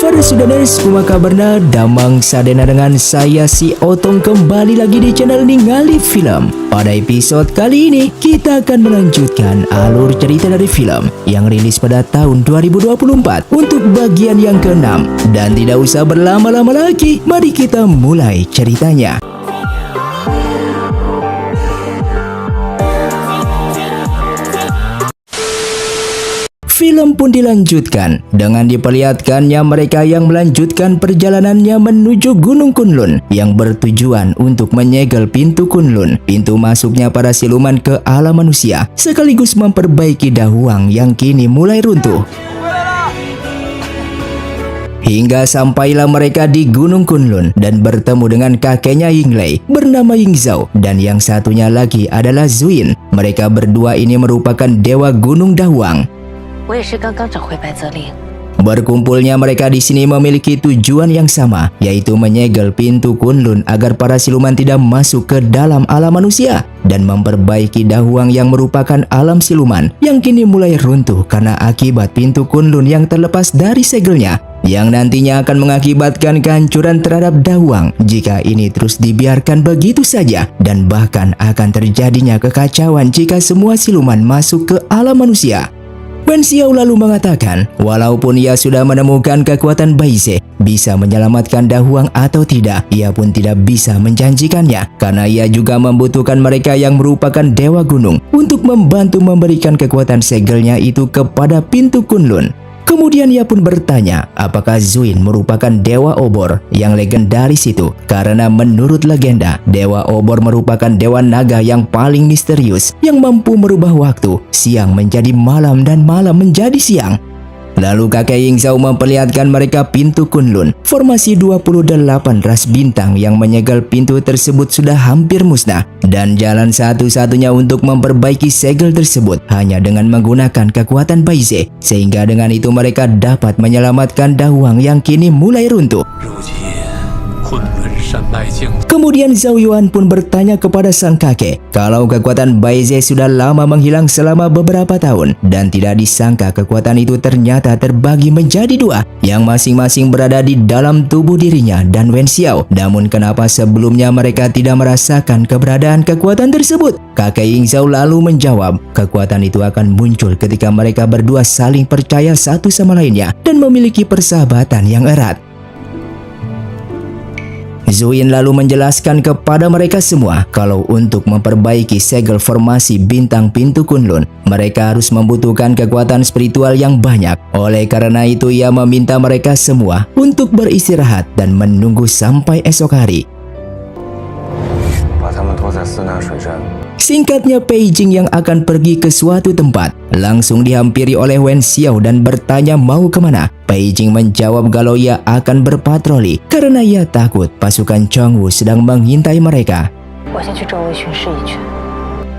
Para Sudanes, kuma kabarna damang sadena dengan saya si Otong kembali lagi di channel Ningali Film. Pada episode kali ini kita akan melanjutkan alur cerita dari film yang rilis pada tahun 2024 untuk bagian yang ke-6. Dan tidak usah berlama-lama lagi, mari kita mulai ceritanya. Film pun dilanjutkan dengan diperlihatkannya mereka yang melanjutkan perjalanannya menuju Gunung Kunlun yang bertujuan untuk menyegel pintu Kunlun, pintu masuknya para siluman ke alam manusia, sekaligus memperbaiki Dahuang yang kini mulai runtuh. Hingga sampailah mereka di Gunung Kunlun dan bertemu dengan kakeknya Yinglei bernama Yingzhou dan yang satunya lagi adalah Zuin. Mereka berdua ini merupakan dewa Gunung Dahuang. Berkumpulnya mereka di sini memiliki tujuan yang sama, yaitu menyegel pintu Kunlun agar para siluman tidak masuk ke dalam alam manusia dan memperbaiki Dahuang yang merupakan alam siluman yang kini mulai runtuh karena akibat pintu Kunlun yang terlepas dari segelnya, yang nantinya akan mengakibatkan kehancuran terhadap Dahuang jika ini terus dibiarkan begitu saja, dan bahkan akan terjadinya kekacauan jika semua siluman masuk ke alam manusia. Wen Xiao lalu mengatakan, walaupun ia sudah menemukan kekuatan Baize bisa menyelamatkan Dahuang atau tidak, ia pun tidak bisa menjanjikannya karena ia juga membutuhkan mereka yang merupakan dewa gunung untuk membantu memberikan kekuatan segelnya itu kepada pintu Kunlun. Kemudian ia pun bertanya apakah Zuin merupakan dewa obor yang legendaris itu, karena menurut legenda dewa obor merupakan dewa naga yang paling misterius yang mampu merubah waktu siang menjadi malam dan malam menjadi siang. Lalu kakek Yingzhou memperlihatkan mereka pintu Kunlun. Formasi 28 ras bintang yang menyegel pintu tersebut sudah hampir musnah, dan jalan satu-satunya untuk memperbaiki segel tersebut hanya dengan menggunakan kekuatan Baize, sehingga dengan itu mereka dapat menyelamatkan Dahuang yang kini mulai runtuh. Kemudian Zhao Yuan pun bertanya kepada sang kakek kalau kekuatan Baize sudah lama menghilang selama beberapa tahun, dan tidak disangka kekuatan itu ternyata terbagi menjadi dua yang masing-masing berada di dalam tubuh dirinya dan Wen Xiao. Namun kenapa sebelumnya mereka tidak merasakan keberadaan kekuatan tersebut? Kakek Yingzhou lalu menjawab, kekuatan itu akan muncul ketika mereka berdua saling percaya satu sama lainnya dan memiliki persahabatan yang erat. Zuin lalu menjelaskan kepada mereka semua kalau untuk memperbaiki segel formasi bintang pintu Kunlun, mereka harus membutuhkan kekuatan spiritual yang banyak. Oleh karena itu ia meminta mereka semua untuk beristirahat dan menunggu sampai esok hari. Singkatnya, Pei Jing yang akan pergi ke suatu tempat langsung dihampiri oleh Wen Xiao dan bertanya mau kemana. Pei Jing menjawab kalau ia akan berpatroli karena ia takut pasukan Chongwu sedang mengintai mereka.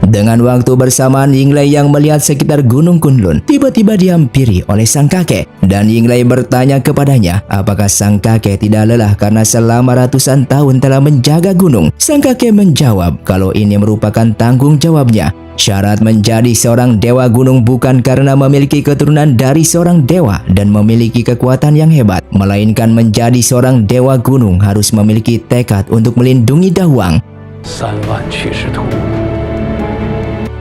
Dengan waktu bersamaan, Yinglei yang melihat sekitar Gunung Kunlun tiba-tiba dihampiri oleh sang kakek, dan Yinglei bertanya kepadanya apakah sang kakek tidak lelah karena selama ratusan tahun telah menjaga gunung. Sang kakek menjawab kalau ini merupakan tanggung jawabnya. Syarat menjadi seorang dewa gunung bukan karena memiliki keturunan dari seorang dewa dan memiliki kekuatan yang hebat, melainkan menjadi seorang dewa gunung harus memiliki tekad untuk melindungi Dahuang.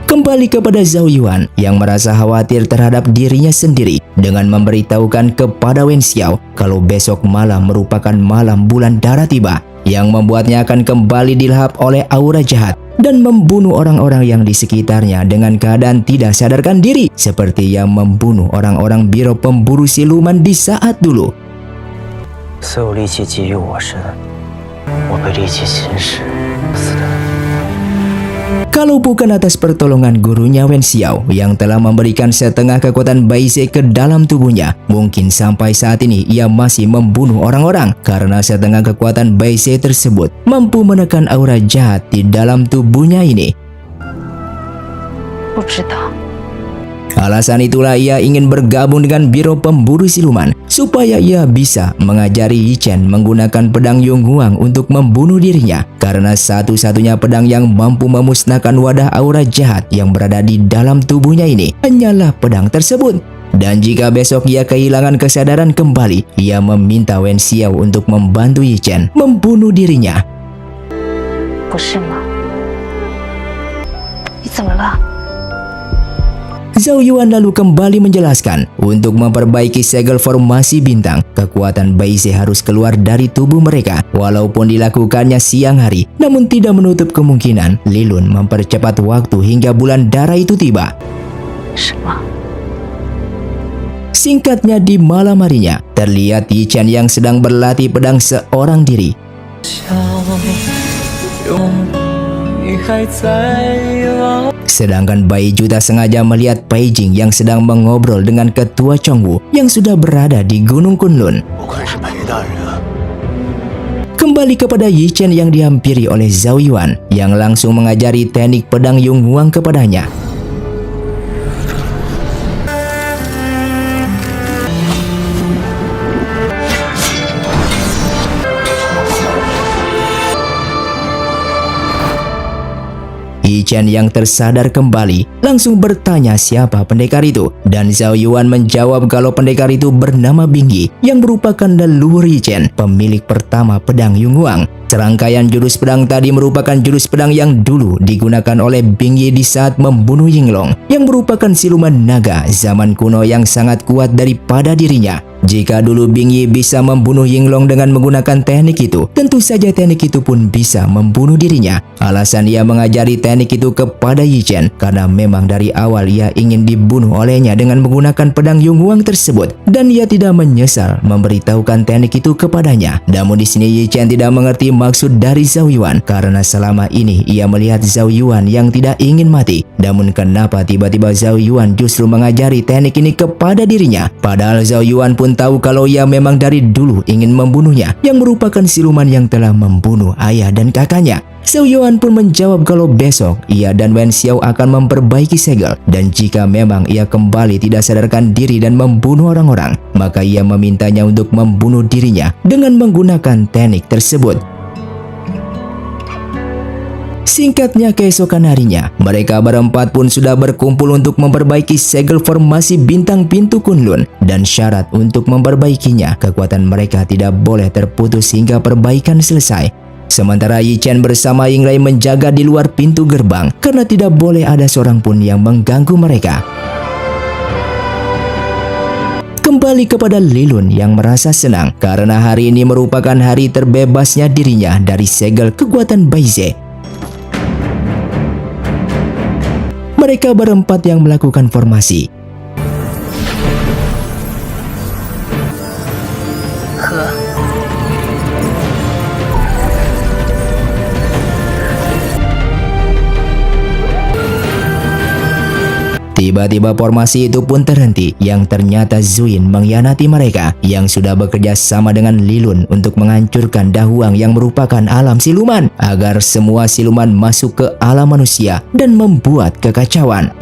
Kembali kepada Zhao Yuan yang merasa khawatir terhadap dirinya sendiri dengan memberitahukan kepada Wen Xiao kalau besok malam merupakan malam bulan darah tiba, yang membuatnya akan kembali dilahap oleh aura jahat dan membunuh orang-orang yang di sekitarnya dengan keadaan tidak sadarkan diri, seperti yang membunuh orang-orang biro pemburu siluman di saat dulu. Kalau bukan atas pertolongan gurunya Wen Xiao yang telah memberikan setengah kekuatan Baize ke dalam tubuhnya, mungkin sampai saat ini ia masih membunuh orang-orang karena setengah kekuatan Baize tersebut mampu menekan aura jahat di dalam tubuhnya ini. Alasan itulah ia ingin bergabung dengan Biro Pemburu Siluman supaya ia bisa mengajari Yi Chen menggunakan pedang Yung Huang untuk membunuh dirinya, karena satu-satunya pedang yang mampu memusnahkan wadah aura jahat yang berada di dalam tubuhnya ini hanyalah pedang tersebut. Dan jika besok ia kehilangan kesadaran kembali, ia meminta Wen Xiao untuk membantu Yi Chen membunuh dirinya. 不是吗？你怎么了？ Zhao Yuan lalu kembali menjelaskan, untuk memperbaiki segel formasi bintang, kekuatan Baize harus keluar dari tubuh mereka. Walaupun dilakukannya siang hari, namun tidak menutup kemungkinan Li Lun mempercepat waktu hingga bulan darah itu tiba. 什么？ Singkatnya, di malam harinya, terlihat Yi Chen yang sedang berlatih pedang seorang diri. Sedangkan Bai Ju tak sengaja melihat Pai Jing yang sedang mengobrol dengan ketua Chongwu yang sudah berada di Gunung Kunlun. Kembali kepada Yi Chen yang dihampiri oleh Zhao Yuan yang langsung mengajari teknik pedang Yung Huang kepadanya. Yi Chen yang tersadar kembali langsung bertanya siapa pendekar itu, dan Zhao Yuan menjawab kalau pendekar itu bernama Bingyi yang merupakan leluhur Yi Chen, pemilik pertama pedang Yung Huang. Serangkaian jurus pedang tadi merupakan jurus pedang yang dulu digunakan oleh Bingyi di saat membunuh Yinglong yang merupakan siluman naga zaman kuno yang sangat kuat daripada dirinya. Jika dulu Bingyi bisa membunuh Yinglong dengan menggunakan teknik itu, tentu saja teknik itu pun bisa membunuh dirinya. Alasan ia mengajari teknik itu kepada Yi Chen karena memang dari awal ia ingin dibunuh olehnya dengan menggunakan pedang Yung Huang tersebut, dan ia tidak menyesal memberitahukan teknik itu kepadanya. Namun di sini Yi Chen tidak mengerti maksud dari Zhao Yuan karena selama ini ia melihat Zhao Yuan yang tidak ingin mati. Namun kenapa tiba-tiba Zhao Yuan justru mengajari teknik ini kepada dirinya? Padahal Zhao Yuan pun tahu kalau ia memang dari dulu ingin membunuhnya, yang merupakan siluman yang telah membunuh ayah dan kakaknya. Zhao Yuan pun menjawab kalau besok ia dan Wen Xiao akan memperbaiki segel, dan jika memang ia kembali tidak sadarkan diri dan membunuh orang-orang, maka ia memintanya untuk membunuh dirinya dengan menggunakan teknik tersebut. Singkatnya, keesokan harinya, mereka berempat pun sudah berkumpul untuk memperbaiki segel formasi bintang pintu Kunlun, dan syarat untuk memperbaikinya, kekuatan mereka tidak boleh terputus hingga perbaikan selesai. Sementara Yi Chen bersama Ying Lei menjaga di luar pintu gerbang karena tidak boleh ada seorang pun yang mengganggu mereka. Kembali kepada Li Lun yang merasa senang karena hari ini merupakan hari terbebasnya dirinya dari segel kekuatan Baize. Mereka berempat yang melakukan formasi. Tiba-tiba formasi itu pun terhenti, yang ternyata Zuin mengkhianati mereka yang sudah bekerja sama dengan Li Lun untuk menghancurkan Dahuang yang merupakan alam siluman agar semua siluman masuk ke alam manusia dan membuat kekacauan.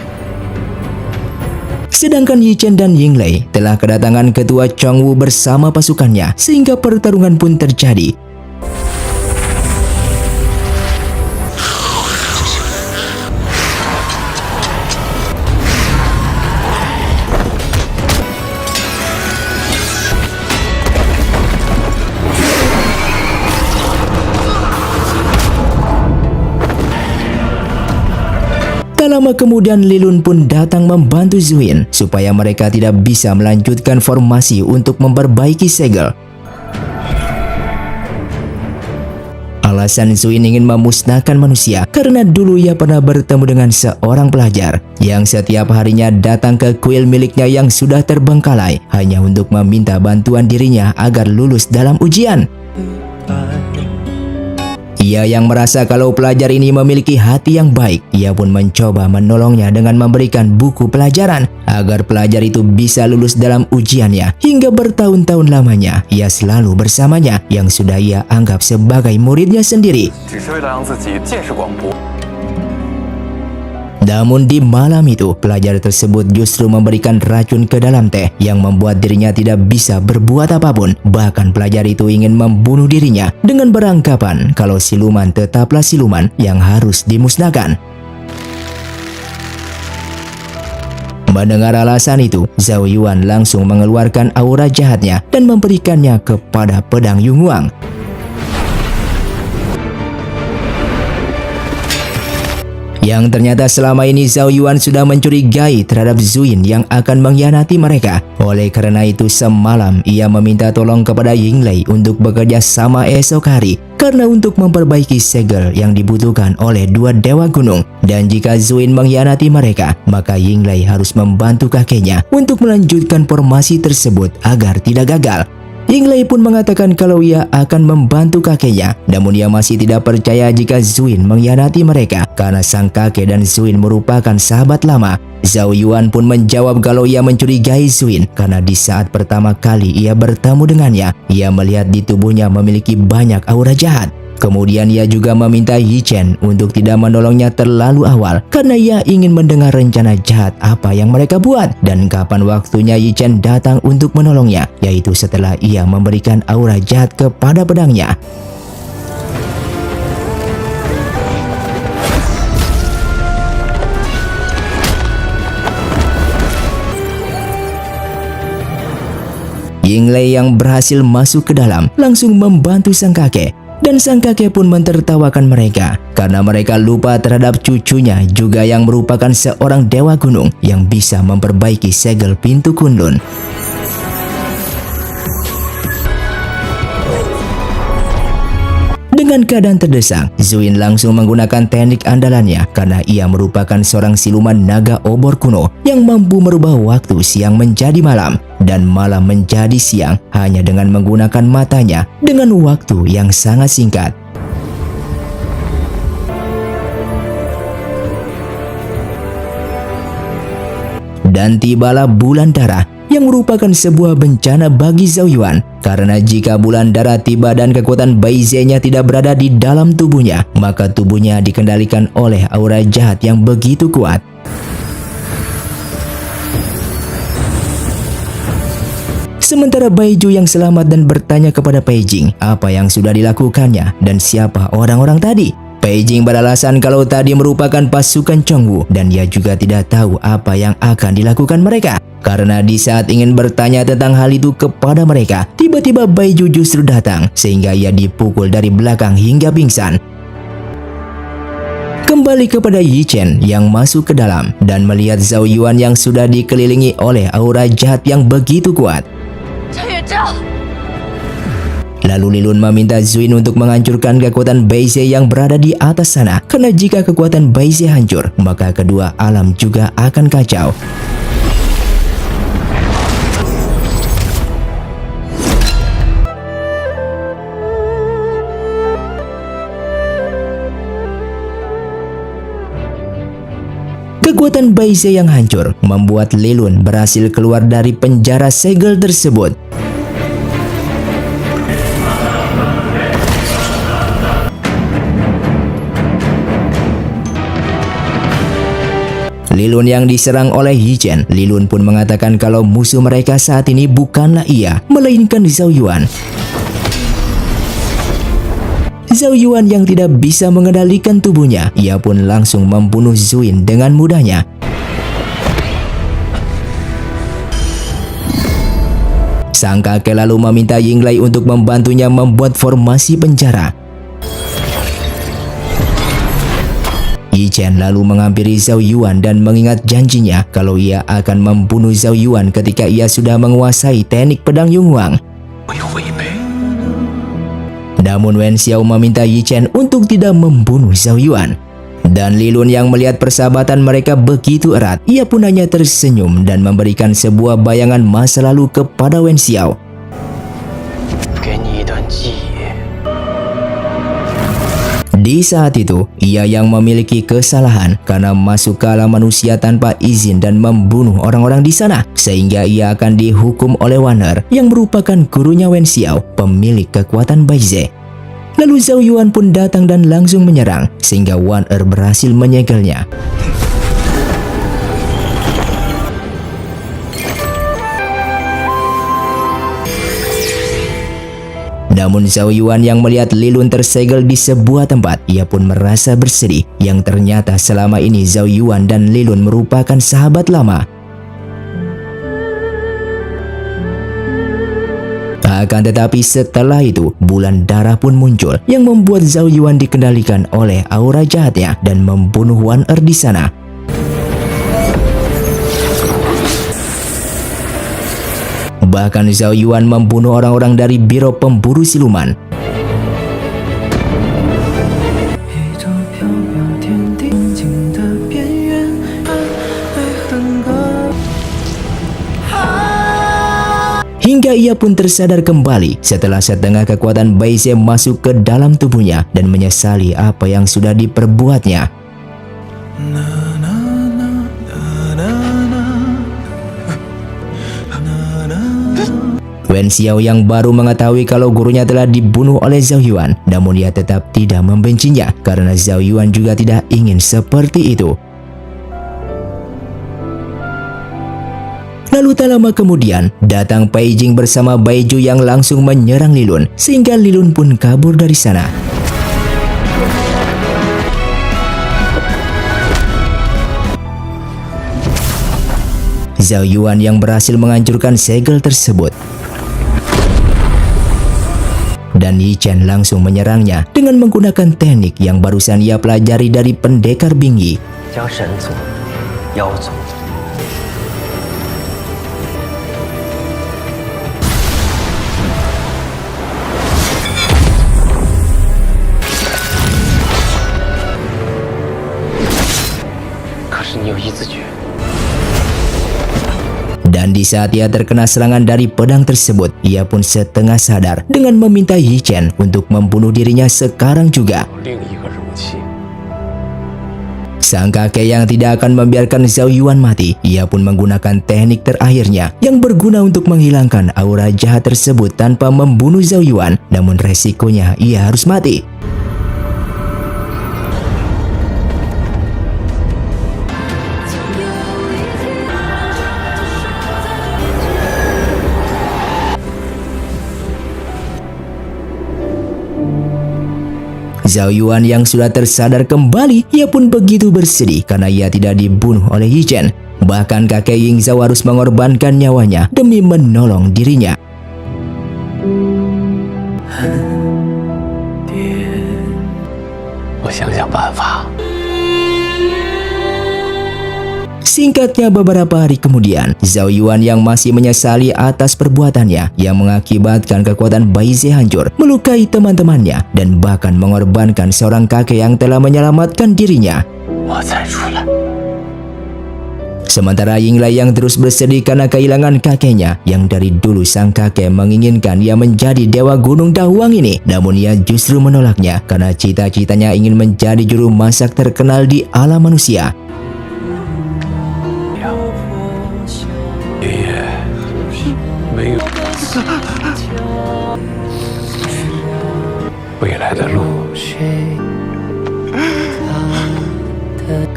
Sedangkan Yi Chen dan Ying Lei telah kedatangan ketua Chongwu bersama pasukannya sehingga pertarungan pun terjadi. Tak lama kemudian Li Lun pun datang membantu Zuin supaya mereka tidak bisa melanjutkan formasi untuk memperbaiki segel. Alasan Zuin ingin memusnahkan manusia karena dulu ia pernah bertemu dengan seorang pelajar yang setiap harinya datang ke kuil miliknya yang sudah terbengkalai hanya untuk meminta bantuan dirinya agar lulus dalam ujian. Ia yang merasa kalau pelajar ini memiliki hati yang baik, ia pun mencoba menolongnya dengan memberikan buku pelajaran agar pelajar itu bisa lulus dalam ujiannya. Hingga bertahun-tahun lamanya, ia selalu bersamanya yang sudah ia anggap sebagai muridnya sendiri. Namun di malam itu, pelajar tersebut justru memberikan racun ke dalam teh yang membuat dirinya tidak bisa berbuat apapun. Bahkan pelajar itu ingin membunuh dirinya dengan beranggapan kalau siluman tetaplah siluman yang harus dimusnahkan. Mendengar alasan itu, Zhao Yuan langsung mengeluarkan aura jahatnya dan memberikannya kepada pedang Yunguang. Yang ternyata selama ini Zhao Yuan sudah mencurigai terhadap Zuin yang akan mengkhianati mereka. Oleh karena itu semalam ia meminta tolong kepada Yinglei untuk bekerja sama esok hari karena untuk memperbaiki segel yang dibutuhkan oleh dua dewa gunung. Dan jika Zuin mengkhianati mereka, maka Yinglei harus membantu kakeknya untuk melanjutkan formasi tersebut agar tidak gagal. Yinglei pun mengatakan kalau ia akan membantu kakeknya, namun ia masih tidak percaya jika Zuin mengkhianati mereka karena sang kakek dan Zuin merupakan sahabat lama. Zhao Yuan pun menjawab kalau ia mencurigai Zuin karena di saat pertama kali ia bertemu dengannya, ia melihat di tubuhnya memiliki banyak aura jahat. Kemudian ia juga meminta Yi Chen untuk tidak menolongnya terlalu awal karena ia ingin mendengar rencana jahat apa yang mereka buat dan kapan waktunya Yi Chen datang untuk menolongnya, yaitu setelah ia memberikan aura jahat kepada pedangnya. Yinglei yang berhasil masuk ke dalam langsung membantu sang kakek. Dan sang kakek pun mentertawakan mereka karena mereka lupa terhadap cucunya juga yang merupakan seorang dewa gunung yang bisa memperbaiki segel pintu Kunlun. Dengan keadaan terdesak, Zuin langsung menggunakan teknik andalannya karena ia merupakan seorang siluman naga obor kuno yang mampu merubah waktu siang menjadi malam dan malam menjadi siang hanya dengan menggunakan matanya dengan waktu yang sangat singkat. Dan tibalah bulan darah yang merupakan sebuah bencana bagi Zhao Yuan karena jika bulan darah tiba dan kekuatan Baize-nya tidak berada di dalam tubuhnya, maka tubuhnya dikendalikan oleh aura jahat yang begitu kuat. Sementara Baiju yang selamat dan bertanya kepada Peijing apa yang sudah dilakukannya dan siapa orang-orang tadi. Peijing beralasan kalau tadi merupakan pasukan Chongwu dan ia juga tidak tahu apa yang akan dilakukan mereka. Karena di saat ingin bertanya tentang hal itu kepada mereka, tiba-tiba Baiju justru datang sehingga ia dipukul dari belakang hingga pingsan. Kembali kepada Yi Chen yang masuk ke dalam dan melihat Zhao Yuan yang sudah dikelilingi oleh aura jahat yang begitu kuat. Lalu Li Lun meminta Zuin untuk menghancurkan kekuatan Baize yang berada di atas sana karena jika kekuatan Baize hancur, maka kedua alam juga akan kacau. Kekuatan Baize yang hancur membuat Li Lun berhasil keluar dari penjara segel tersebut. Li Lun yang diserang oleh Yi Chen, Li Lun pun mengatakan kalau musuh mereka saat ini bukanlah ia, melainkan Zhao Yuan. Zhao Yuan yang tidak bisa mengendalikan tubuhnya, ia pun langsung membunuh Zuin dengan mudahnya. Sang kakek lalu meminta Yinglei untuk membantunya membuat formasi penjara. Yi Chen lalu menghampiri Zhao Yuan dan mengingat janjinya kalau ia akan membunuh Zhao Yuan ketika ia sudah menguasai teknik pedang Yunguang. Namun Wen Xiao meminta Yi Chen untuk tidak membunuh Zhao Yuan. Dan Li Lun yang melihat persahabatan mereka begitu erat, ia pun hanya tersenyum dan memberikan sebuah bayangan masa lalu kepada Wen Xiao. Di saat itu, ia yang memiliki kesalahan karena masuk ke alam manusia tanpa izin dan membunuh orang-orang di sana, sehingga ia akan dihukum oleh Wan Er yang merupakan gurunya Wen Xiao, pemilik kekuatan Baize. Lalu Zhao Yuan pun datang dan langsung menyerang, sehingga Wan Er berhasil menyegelnya. Namun Zhao Yuan yang melihat Li Lun tersegel di sebuah tempat, ia pun merasa bersedih yang ternyata selama ini Zhao Yuan dan Li Lun merupakan sahabat lama. Akan tetapi setelah itu, bulan darah pun muncul yang membuat Zhao Yuan dikendalikan oleh aura jahatnya dan membunuh Wan Er di sana. Bahkan Zhao Yuan membunuh orang-orang dari Biro Pemburu Siluman. Hingga ia pun tersadar kembali setelah setengah kekuatan Baize masuk ke dalam tubuhnya dan menyesali apa yang sudah diperbuatnya. Wen Xiao yang baru mengetahui kalau gurunya telah dibunuh oleh Zhao Yuan, namun ia tetap tidak membencinya karena Zhao Yuan juga tidak ingin seperti itu. Lalu tak lama kemudian, datang Pai Jing bersama Baiju yang langsung menyerang Li Lun, sehingga Li Lun pun kabur dari sana. Zhao Yuan yang berhasil menghancurkan segel tersebut. Dan Yi Chen langsung menyerangnya dengan menggunakan teknik yang barusan ia pelajari dari pendekar Bingyi. Dan di saat ia terkena serangan dari pedang tersebut, ia pun setengah sadar dengan meminta Yi Chen untuk membunuh dirinya sekarang juga. Sang kakek yang tidak akan membiarkan Zhao Yuan mati, ia pun menggunakan teknik terakhirnya yang berguna untuk menghilangkan aura jahat tersebut tanpa membunuh Zhao Yuan, namun resikonya ia harus mati. Zhao Yuan yang sudah tersadar kembali, ia pun begitu bersedih karena ia tidak dibunuh oleh Yi Chen. Bahkan kakek Ying Zhao harus mengorbankan nyawanya demi menolong dirinya. Singkatnya beberapa hari kemudian, Zhao Yuan yang masih menyesali atas perbuatannya yang mengakibatkan kekuatan Baize hancur, melukai teman-temannya, dan bahkan mengorbankan seorang kakek yang telah menyelamatkan dirinya. Sementara Yinglai yang terus bersedih karena kehilangan kakeknya, yang dari dulu sang kakek menginginkan ia menjadi dewa gunung Dahuang ini, namun ia justru menolaknya karena cita-citanya ingin menjadi juru masak terkenal di alam manusia.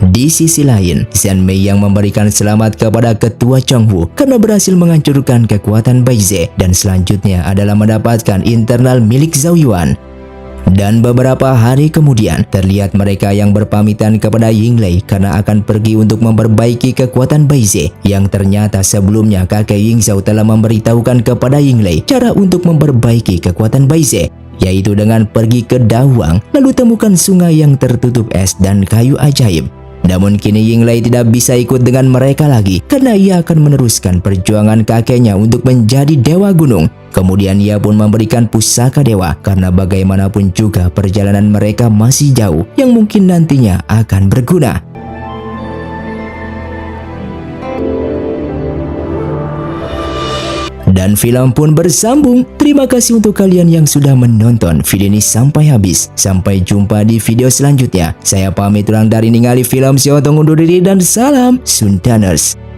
Di sisi lain, Zhan Mei yang memberikan selamat kepada ketua Chonghu karena berhasil menghancurkan kekuatan Baize dan selanjutnya adalah mendapatkan internal milik Zhao Yuan. Dan beberapa hari kemudian, terlihat mereka yang berpamitan kepada Yinglai karena akan pergi untuk memperbaiki kekuatan Baize, yang ternyata sebelumnya kakek Ying Zhao telah memberitahukan kepada Yinglai cara untuk memperbaiki kekuatan Baize, yaitu dengan pergi ke Dahuang lalu temukan sungai yang tertutup es dan kayu ajaib. Namun kini Yinglai tidak bisa ikut dengan mereka lagi karena ia akan meneruskan perjuangan kakeknya untuk menjadi dewa gunung. Kemudian ia pun memberikan pusaka dewa karena bagaimanapun juga perjalanan mereka masih jauh yang mungkin nantinya akan berguna. Dan film pun bersambung. Terima kasih untuk kalian yang sudah menonton video ini sampai habis. Sampai jumpa di video selanjutnya. Saya pamit ulang dari ningali film. Saya undur diri dan salam Sundaners.